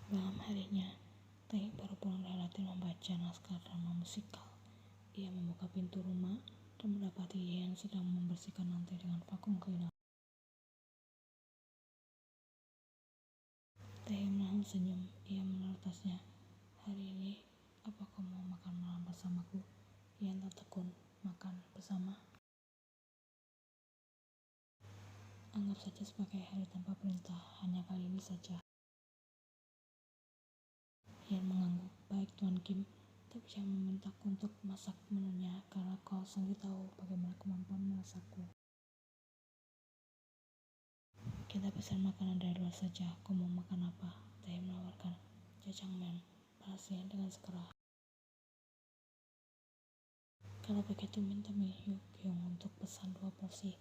Malam harinya, Tae baru pulang dari latihan membaca naskah drama musikal. Ia membuka pintu rumah dan mendapati Yeon sedang membersihkan lantai dengan vakum cleaner. Tae menahan senyum. Ia menaruh tasnya. Hari ini, apa kau mau makan malam bersamaku? Yeon tertekun. Makan bersama? Anggap saja sebagai hari tanpa perintah, hanya kali ini saja. Yeon mengangguk. Baik Tuan Kim, tapi jangan memintaku untuk masak menunya karena kau sendiri tahu bagaimana kemampuan masakku. Kita pesan makanan dari luar saja. Kau mau makan apa? Tae menawarkan. Jajangmyeon, balasnya dengan segera. Kalau begitu minta Min Hyuk-kyung untuk pesan 2 porsi.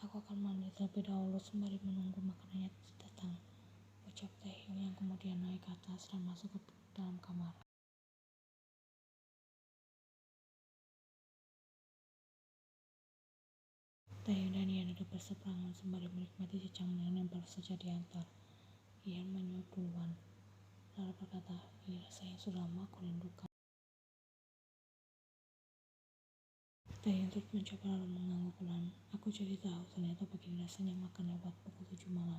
Aku akan mandi terlebih dahulu sembari menunggu makanannya datang. Ucap Taehyung yang kemudian naik ke atas dan masuk ke dalam kamar. Taehyung dan Yeon duduk berseberangan sembari menikmati jajangmyeon yang baru saja diantar. Yeon menyuap duluan, lalu berkata, ini rasanya sudah lama aku rindukan. Taehyung terus mencoba lalu mengangguk pelan. Aku jadi tahu ternyata begini rasanya makan lewat pukul 7 malam.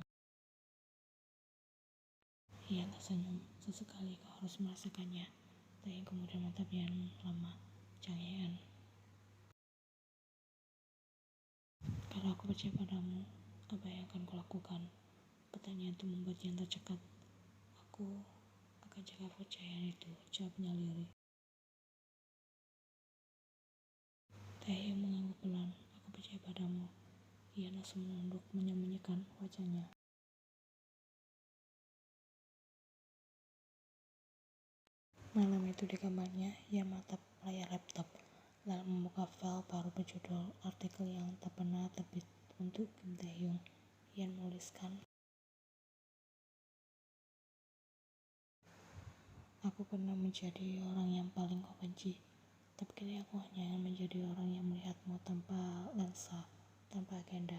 Yeon tersenyum. Sesekali kau harus merasakannya. Taehyung kemudian menatap Yeon lama. Jang Yeon, kalau aku percaya padamu, apa yang akan kulakukan? Pertanyaan itu membuat Yeon tercekat. Aku akan jaga kepercayaan itu, jawabnya lirih. Taehyung mengangguk pelan. Aku percaya padamu. Yeon langsung menunduk menyembunyikan wajahnya. Malam itu di kamarnya, ia menatap layar laptop, lalu membuka file baru berjudul artikel yang tak pernah terbit untuk Kim Taehyung. Ia menuliskan, aku pernah menjadi orang yang paling kau benci, tapi kini aku hanya ingin menjadi orang yang melihatmu tanpa lensa, tanpa agenda.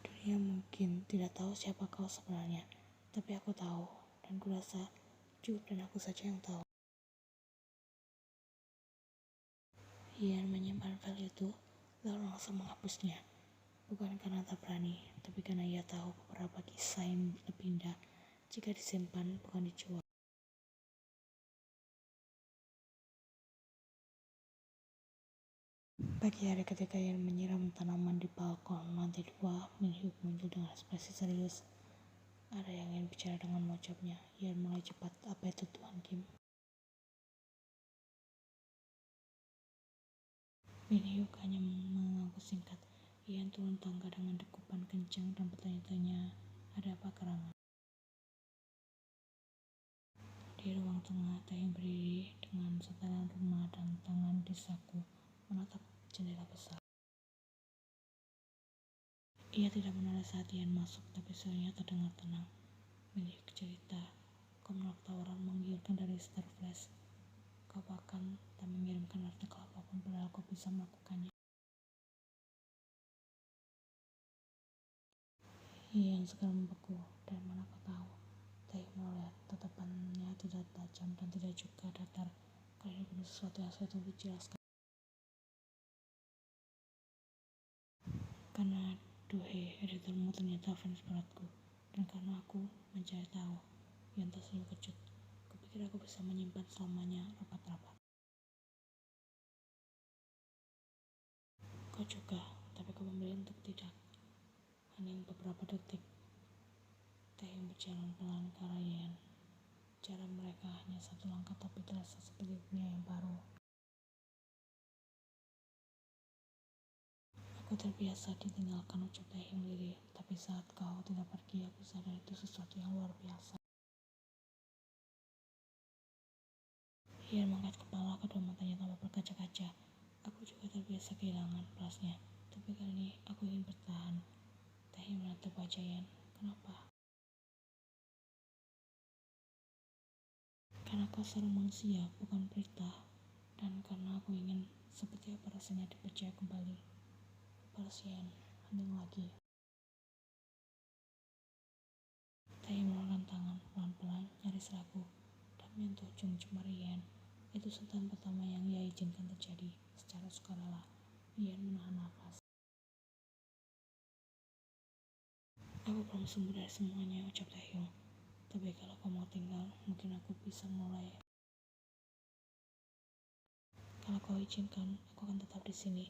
Dunia mungkin tidak tahu siapa kau sebenarnya, tapi aku tahu, dan kurasa cukup dan aku saja yang tahu. Ian menyimpan file itu, lalu langsung menghapusnya. Bukan karena tak berani, tapi karena ia tahu beberapa kisah yang lebih indah jika disimpan, bukan dijual. Pagi hari ketika Ian menyiram tanaman di balkon lantai 2, Min Hyuk muncul dengan ekspresi serius. Ada yang ingin bicara dengan ucapnya. Ian mulai cepat. Apa itu Tuan Kim? Min Hyuk hanya mengangguk singkat. Ian turun tangga dengan dekupan kencang dan bertanya-tanya, ada apa gerangan? Di ruang tengah, Taehyung berdiri dengan setelan rumah dan tangan di saku, menatap jendela besar. Ia tidak menoleh saat Ian masuk, tapi suaranya terdengar tenang. Min Hyuk cerita, kau menolak tawaran menggiurkan dari Star Flash. Kau bahkan tak mengirimkan artikel apapun padahal kau bisa melakukannya. Ian segera membeku. Dari mana kau tahu? Taehyung menoleh, tatapannya tidak tajam dan tidak juga datar. Kali ini penuh sesuatu yang sulit untuk dijelaskan. Karena Duhe, editormu ternyata fans beratku, dan karena aku mencari tahu. Ian tersenyum kecut. Kupikir aku bisa menyimpan selamanya rapat-rapat. Kau juga, tapi kau memilih untuk tidak. Hening beberapa detik. Taehyung berjalan pelan ke arah Yeon. Jarak mereka hanya 1 langkah, tapi terasa seperti dunia yang baru. Aku terbiasa ditinggalkan, ucap Taehyung lirih. Tapi saat kau tidak pergi, aku sadar itu sesuatu yang luar biasa. Ian mengangkat kepala, kedua matanya tampak berkaca-kaca. Aku juga terbiasa kehilangan, balasnya. Tapi kali ini aku ingin bertahan. Taehyung menatap wajah Ian. Kenapa? Karena kau seorang manusia, bukan berita. Dan karena aku ingin seperti apa rasanya dipercaya kembali. Balas Ian, hening lagi. Taehyung mengeluarkan tangan pelan-pelan, nyaris ragu, dan menyentuh ujung jemari Yen. Itu sentuhan pertama yang ia izinkan terjadi secara sukarela. Yen menahan nafas. Aku belum sembuh dari semuanya, ucap Taehyung. Tapi kalau kau mau tinggal, mungkin aku bisa mulai. Kalau kau izinkan, aku akan tetap di sini.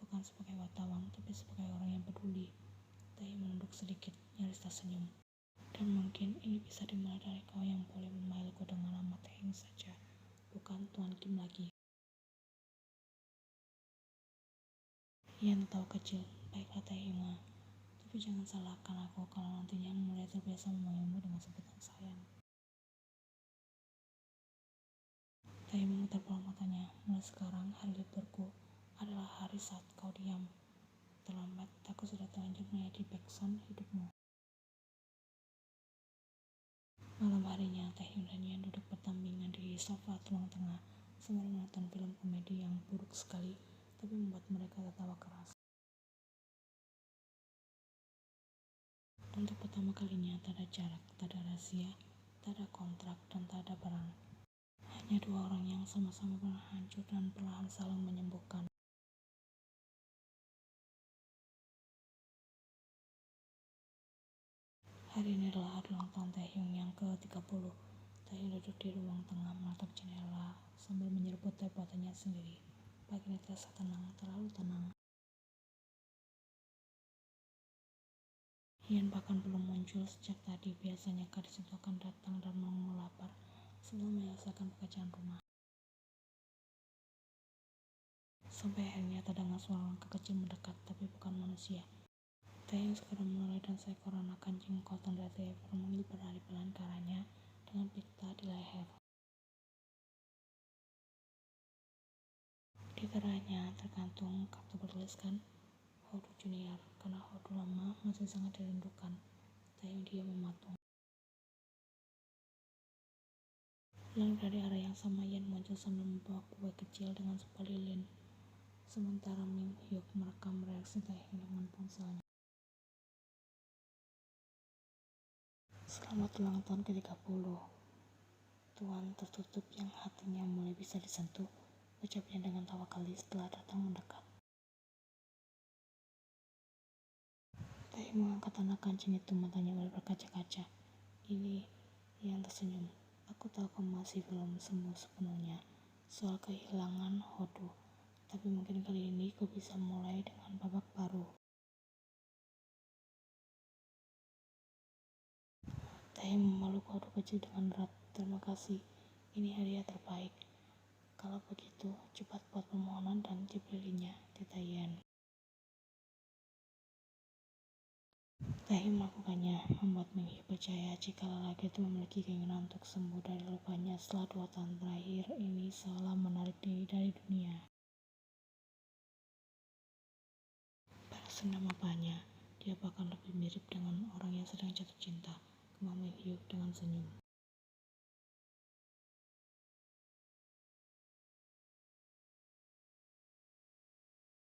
Bukan sebagai wartawan, tapi sebagai orang yang peduli. Taehyung menunduk sedikit, nyaris tersenyum. Dan mungkin ini bisa dimulai dari kau yang boleh memanggilku dengan nama Taehyung saja, bukan Tuan Kim lagi. Ia tertawa kecil, baiklah Taehyung, tapi jangan salahkan aku kalau nantinya mulai terbiasa memanggilmu dengan sebutan sayang. Taehyung memutar bola matanya. Mulai sekarang, hari liburku adalah hari saat kau diam. Terlambat, aku sudah terlanjur menjadi backsound hidupmu. Malam harinya, Taehyung dan Yen duduk berdampingan di sofa ruang tengah sambil menonton film komedi yang buruk sekali, tapi membuat mereka tertawa keras. Untuk pertama kalinya, tak ada jarak, tak ada rahasia, tak ada kontrak, dan tak ada perang. Hanya dua orang yang sama-sama pernah hancur dan perlahan saling menyembuhkan. Hari ini adalah hari ulang tahun Taehyung yang ke-30. Taehyung duduk di ruang tengah menatap jendela sambil menyeruput teh buatannya sendiri. Pagi ini terasa tenang, terlalu tenang. Yen bahkan belum muncul sejak tadi. Biasanya gadis itu akan datang dan menunggu lapar sebelum menyelesaikan pekerjaan rumah. Sampai akhirnya terdengar suara langkah kecil mendekat, tapi bukan manusia. Taehyung segera menoleh dan seekor anak anjing Cotton Retriever menggigit berlari pelan ke arahnya dengan pita di leher. Di kerahnya tergantung kartu bertuliskan Hodu Junior. Karena Hodu lama masih sangat dirindukan, Taehyung diam mematung. Lalu dari arah yang sama Yen muncul sambil membawa kue kecil dengan sebuah lilin. Sementara Min Hyuk merekam reaksi Taehyung dengan ponselnya. Selamat ulang tahun ke-30, Tuan tertutup yang hatinya mulai bisa disentuh, ucapnya dengan tawa kali setelah datang mendekat. Taehyung mengangkat anak kancing itu, matanya mulai berkaca-kaca. Ini yang tersenyum. Aku tahu kamu masih belum sembuh sepenuhnya soal kehilangan Hodu, tapi mungkin kali ini kau bisa mulai dengan babak baru. Taehyung memeluk Hodu kecil dengan erat. Terima kasih, ini hadiah terbaik. Kalau begitu, cepat buat permohonan dan tip lilinnya, Tita Yen. Taehyung melakukannya, membuat Min Hyuk percaya jika lelaki itu memiliki keinginan untuk sembuh dari lukanya setelah 2 tahun terakhir ini seolah menarik diri dari dunia. Pada senam apanya, dia bahkan lebih mirip dengan orang yang sedang jatuh cinta, kemah Min Hyuk dengan senyum.